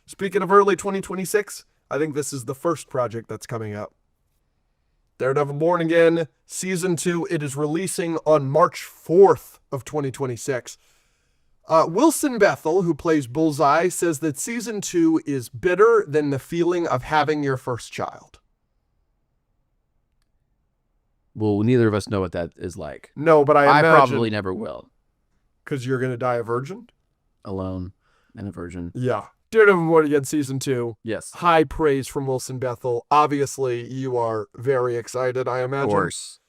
Speaking of early 2026, I think this is the first project that's coming out. Daredevil Born Again, Season 2. It is releasing on March 4th of 2026. Wilson Bethel, who plays Bullseye, says that Season 2 is better than the feeling of having your first child. Well, neither of us know what that is like. No, but I imagine... probably never will. Because you're going to die a virgin? Alone and a virgin. Yeah. Daredevil Born Again Season 2. Yes. High praise from Wilson Bethel. Obviously, you are very excited, I imagine. Of course.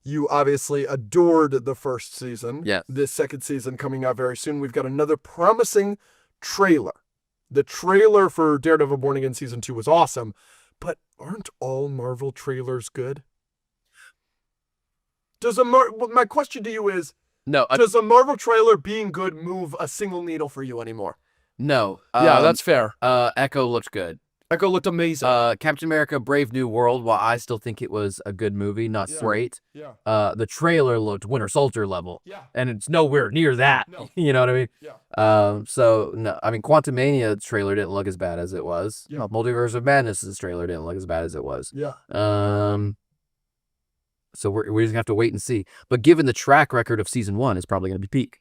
You obviously adored the first season. Yes. This second season coming out very soon. We've got another promising trailer. The trailer for Daredevil Born Again Season 2 was awesome, but aren't all Marvel trailers good? My question to you is, does a Marvel trailer being good move a single needle for you anymore? No. Yeah, that's fair. Echo looked good. Echo looked amazing. Captain America Brave New World, while I still think it was a good movie, not great. Yeah. The trailer looked Winter Soldier level. Yeah. And it's nowhere near that. No. You know what I mean? Yeah. So, no. I mean, Quantumania's trailer didn't look as bad as it was. Yeah. Multiverse of Madness's trailer didn't look as bad as it was. Yeah. So we're just going to have to wait and see. But given the track record of Season 1, it's probably going to be peak.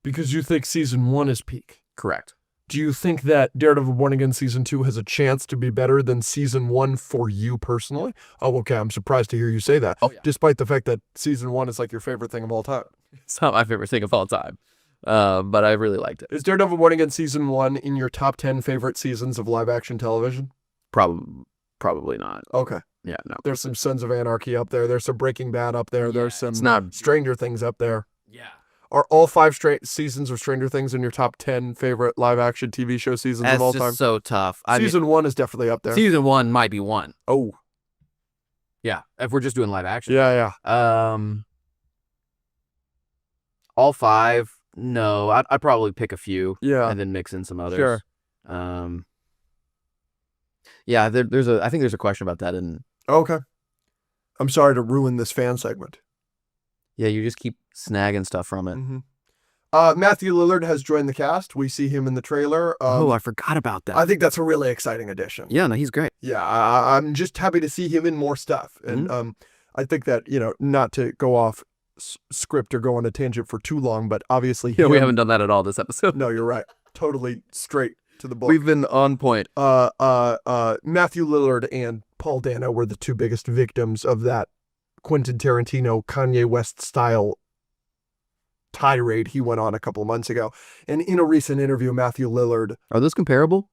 Because you think Season 1 is peak. Correct. Do you think that Daredevil Born Again Season 2 has a chance to be better than Season 1 for you personally? Oh, okay. I'm surprised to hear you say that. Oh, yeah. Despite the fact that Season 1 is like your favorite thing of all time. It's not my favorite thing of all time. But I really liked it. Is Daredevil Born Again Season 1 in your top 10 favorite seasons of live action television? Probably not. Okay. Yeah, no. There's some Sons of Anarchy up there. There's some Breaking Bad up there. There's some not... Stranger Things up there. Yeah. Are all 5 seasons of Stranger Things in your top 10 favorite live action TV show seasons of all time? That's so tough. Season 1 is definitely up there. Season 1 might be 1. Oh. Yeah, if we're just doing live action. Yeah. All 5, no. I'd probably pick a few. Yeah. And then mix in some others. Sure. Yeah, I think there's a question about that. Okay. I'm sorry to ruin this fan segment. Yeah, you just keep snagging stuff from it. Mm-hmm. Matthew Lillard has joined the cast. We see him in the trailer. I forgot about that. I think that's a really exciting addition. Yeah, no, he's great. Yeah, I'm just happy to see him in more stuff. And I think that, not to go off script or go on a tangent for too long, but obviously... Yeah, we haven't done that at all this episode. No, you're right. Totally straight to the book. We've been on point. Matthew Lillard and Paul Dano were the two biggest victims of that Quentin Tarantino, Kanye West style tirade he went on a couple of months ago. And in a recent interview, Matthew Lillard... Are those comparable?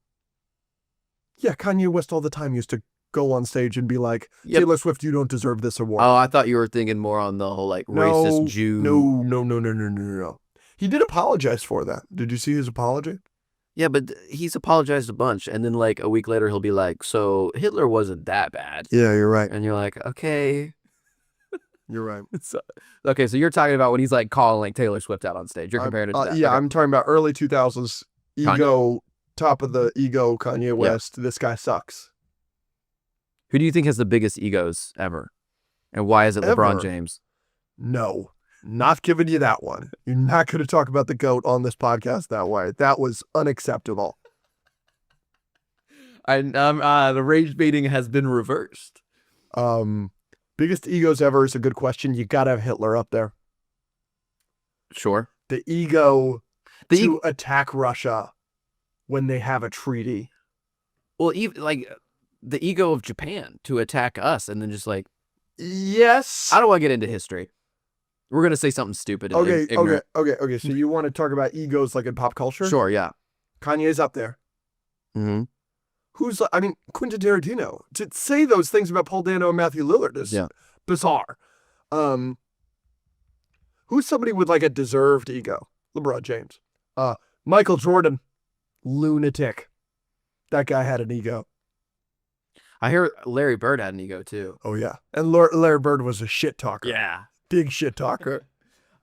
Yeah, Kanye West all the time used to go on stage and be like, Taylor Swift, you don't deserve this award. Oh, I thought you were thinking more on the whole racist Jew. No. He did apologize for that. Did you see his apology? Yeah, but he's apologized a bunch. And then a week later, he'll be like, so Hitler wasn't that bad. Yeah, you're right. And you're like, okay. You're right. Okay, so you're talking about when he's calling Taylor Swift out on stage. You're comparing it to that. Yeah, okay. I'm talking about early 2000s ego, top of the ego Kanye West. Yeah. This guy sucks. Who do you think has the biggest egos ever? And why is it LeBron James? No, not giving you that one. You're not going to talk about the GOAT on this podcast that way. That was unacceptable. The rage baiting has been reversed. Biggest egos ever is a good question. You got to have Hitler up there. Sure. The ego to attack Russia when they have a treaty. Well, even the ego of Japan to attack us and then just yes. I don't want to get into history. We're going to say something stupid. Okay. So you want to talk about egos in pop culture? Sure, yeah. Kanye's up there. Mm-hmm. Quentin Tarantino. To say those things about Paul Dano and Matthew Lillard is bizarre. Who's somebody with a deserved ego? LeBron James. Michael Jordan. Lunatic. That guy had an ego. I hear Larry Bird had an ego too. Oh, yeah. And Larry Bird was a shit talker. Yeah. Big shit talker.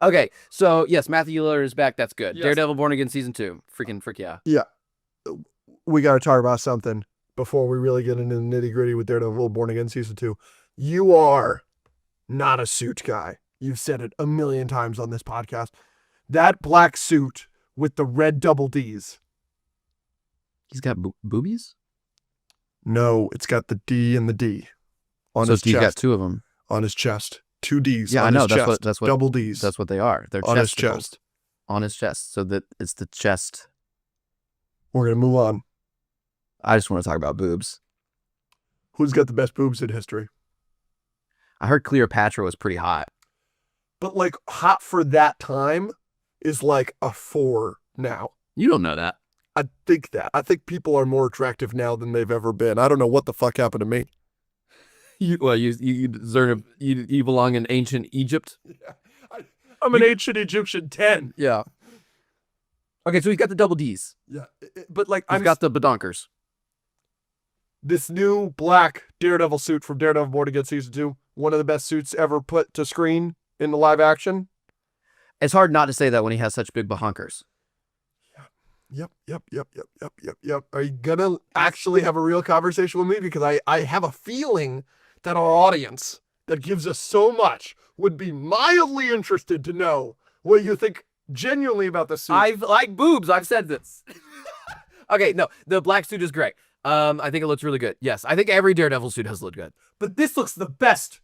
Okay, so yes, Matthew Lillard is back. That's good. Yes. Daredevil Born Again Season 2. Frick yeah. Yeah. We got to talk about something before we really get into the nitty gritty with Daredevil Born Again Season 2. You are not a suit guy. You've said it a million times on this podcast. That black suit with the red double Ds. He's got boobies? No, it's got the D and the D on So his he's got chest. two of them. On his chest. 2 Ds Yeah, on I know. his chest. That's what Double Ds That's what they are. They're on his chesticles. chest. On his chest. So that it's the chest. We're going to move on. I just want to talk about boobs. Who's got the best boobs in history? I heard Cleopatra was pretty hot. But like hot for that time is like a 4 now. You don't know that. I think that. I think people are more attractive now than they've ever been. I don't know what the fuck happened to me. You belong in ancient Egypt. Yeah. I'm an ancient Egyptian 10. Yeah. Okay, so he's got the double D's. Yeah. But like He's got the badonkers. this new black Daredevil suit from Daredevil Born Again Season 2, one of the best suits ever put to screen in the live action. It's hard not to say that when he has such big bahonkers. Yep. Are you gonna actually have a real conversation with me? Because I have a feeling that our audience that gives us so much would be mildly interested to know what you think genuinely about the suit. I like boobs. I've said this. Okay, no, the black suit is great. I think it looks really good. Yes, I think every Daredevil suit has looked good. But this looks the best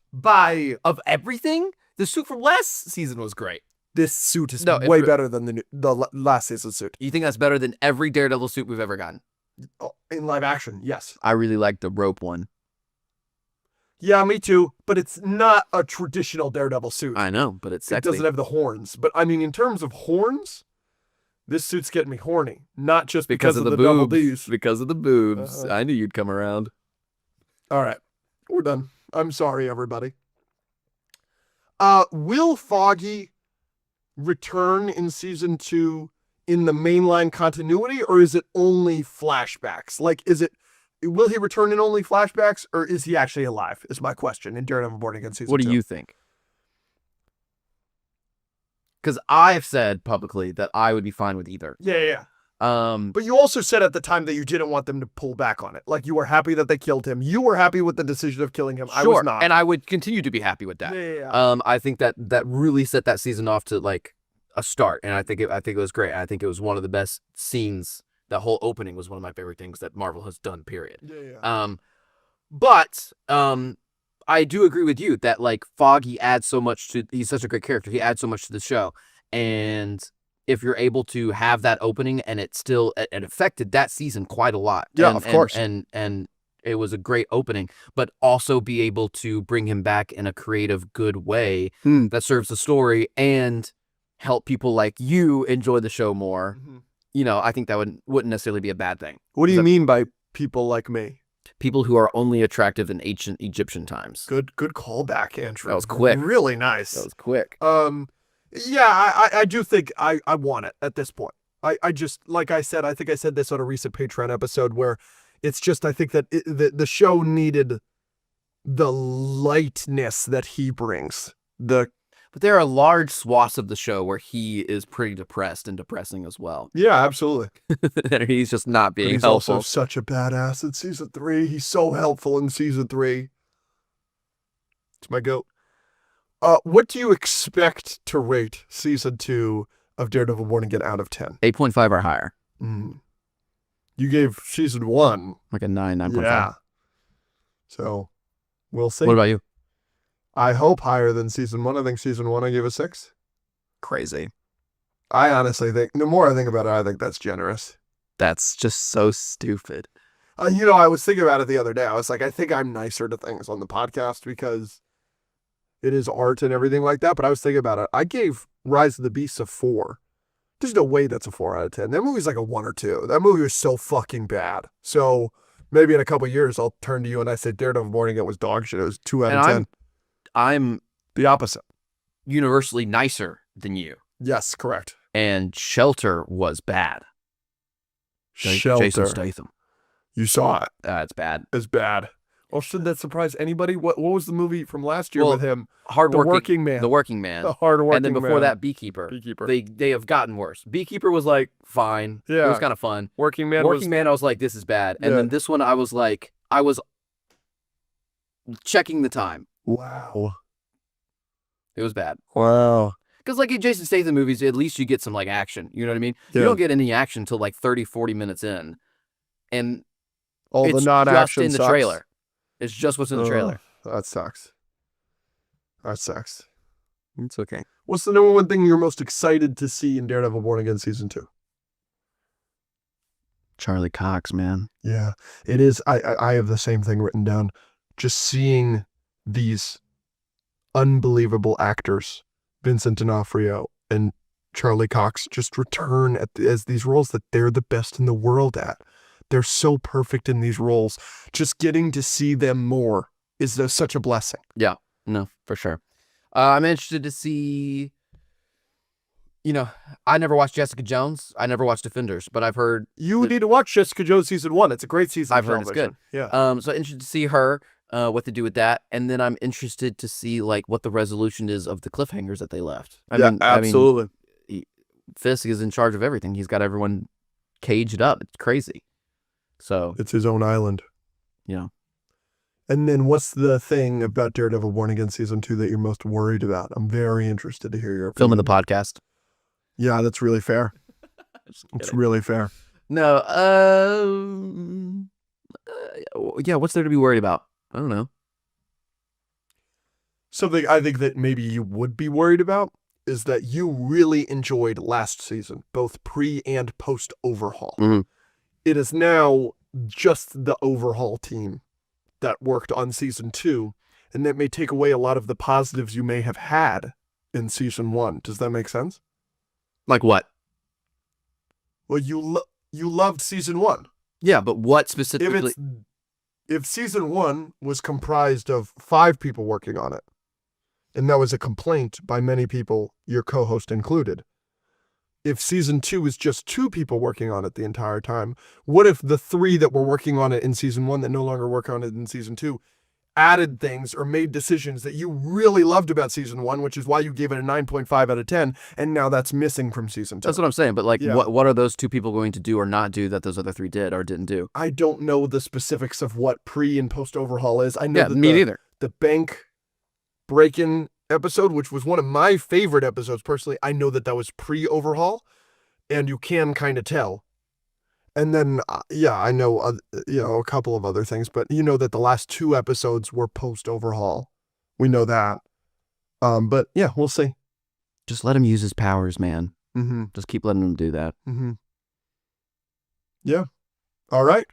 Of everything, the suit from last season was great. this suit is No, it's way re- better than the last season suit. You think that's better than every Daredevil suit we've ever gotten? In live action, yes. I really like the rope one. Yeah, me too. But it's not a traditional Daredevil suit. I know, but it's It sexy. doesn't have the horns. But I mean, in terms of horns, this suit's getting me horny. Not just because of the double boobs. Ds. Because of the boobs. Uh-huh. I knew you'd come around. All right. We're done. I'm sorry, everybody. Will Foggy return in season 2 in the mainline continuity, or is it only flashbacks? Like, will he return in only flashbacks, or is he actually alive? Is my question in Daredevil Born Again season 2. What do you think? Because I've said publicly that I would be fine with either. Yeah. But you also said at the time that you didn't want them to pull back on it. Like, you were happy that they killed him. You were happy with the decision of killing him. Sure, I was not. and I would continue to be happy with that. Yeah. I think that really set that season off to like a start, and I think it was great. I think it was one of the best scenes. That whole opening was one of my favorite things that Marvel has done. Period. Yeah. But I do agree with you that like Foggy adds so much to. He's such a great character. He adds so much to the show, and if you're able to have that opening and it affected that season quite a lot. Yeah, of course. And it was a great opening, but also be able to bring him back in a creative, good way that serves the story and help people like you enjoy the show more. Mm-hmm. You know, I think that wouldn't necessarily be a bad thing. What do you mean by people like me? People who are only attractive in ancient Egyptian times. Good callback, Andrew. That was quick. Really nice. That was quick. Yeah, I do think I want it at this point. I just, like I said, I think I said this on a recent Patreon episode where it's just, I think that the show needed the lightness that he brings. But there are large swaths of the show where he is pretty depressed and depressing as well. Yeah, absolutely. And he's just not being he's helpful. Also such a badass in season 3. He's so helpful in season 3. It's my goat. What do you expect to rate season 2 of Daredevil Born Again out of 10? 8.5 or higher. You gave season 1 like a 9.5. Yeah. So we'll see. What about you? I hope higher than season 1. I think season 1 I gave a 6. Crazy. I honestly think, the more I think about it, I think that's generous. That's just so stupid. I was thinking about it the other day. I was like, I think I'm nicer to things on the podcast because it is art and everything like that. But I was thinking about it. I gave Rise of the Beasts a 4. There's no way that's a 4 out of 10. That movie's like a 1 or 2. That movie was so fucking bad. So maybe in a couple of years, I'll turn to you and I say Daredevil Born Again was dog shit. It was 2 out of 10. I'm the opposite. Universally nicer than you. Yes, correct. And Shelter was bad. Shelter. Jason Statham. You saw it. It's bad. It's bad. Well, should that surprise anybody? What was the movie from last year with him? The Working Man. The Working Man. The Hardworking And then before Man. that, Beekeeper. They have gotten worse. Beekeeper was like fine. Yeah. It was kind of fun. Working Man, I was like, this is bad. And then this one, I was checking the time. Wow. It was bad. Wow. Because like in Jason Statham movies, at least you get some like action. You know what I mean? Yeah. You don't get any action until like 30, 40 minutes in. and All it's the non-action just in the sucks. trailer. It's just what's in the trailer. That sucks. That sucks. It's okay. What's the number one thing you're most excited to see in Daredevil Born Again Season 2? Charlie Cox, man. Yeah, it is. I have the same thing written down. Just seeing these unbelievable actors, Vincent D'Onofrio and Charlie Cox, just return as these roles that they're the best in the world at. They're so perfect in these roles. Just getting to see them more is such a blessing. Yeah, no, for sure. I'm interested to see, I never watched Jessica Jones. I never watched Defenders, but I've heard You need to watch Jessica Jones Season 1. It's a great season. I've heard it's good. Yeah. So interested to see her, what to do with that. And then I'm interested to see like what the resolution is of the cliffhangers that they left. Absolutely. Fisk is in charge of everything. He's got everyone caged up. It's crazy. So It's his own island. yeah. And then what's the thing about Daredevil Born Again Season 2 that you're most worried about? I'm very interested to hear your opinion. Filming the podcast. Yeah, that's really fair. It's really fair. No, yeah, what's there to be worried about? I don't know. Something I think that maybe you would be worried about is that you really enjoyed last season, both pre and post overhaul. Mm-hmm. It is now just the overhaul team that worked on Season 2, and that may take away a lot of the positives you may have had in Season 1. Does that make sense? Like what? Well, you loved Season 1. Yeah, but what specifically? If Season 1 was comprised of 5 people working on it, and that was a complaint by many people, your co-host included. If Season 2 is just 2 people working on it the entire time, what if the 3 that were working on it in Season 1 that no longer work on it in Season 2 added things or made decisions that you really loved about Season 1, which is why you gave it a 9.5 out of 10, and now that's missing from Season 2. That's what I'm saying, but like, Yeah. what are those 2 people going to do or not do that those other 3 did or didn't do? I don't know the specifics of what pre and post overhaul is. I know Yeah, that me neither. the bank break-in episode, which was one of my favorite episodes personally, I know that was pre-overhaul, and you can kind of tell. And then, I know, a couple of other things, but you know that the last 2 episodes were post-overhaul. We know that. But yeah, we'll see. Just let him use his powers, man. Mm-hmm. Just keep letting him do that. Mm-hmm. Yeah. All right.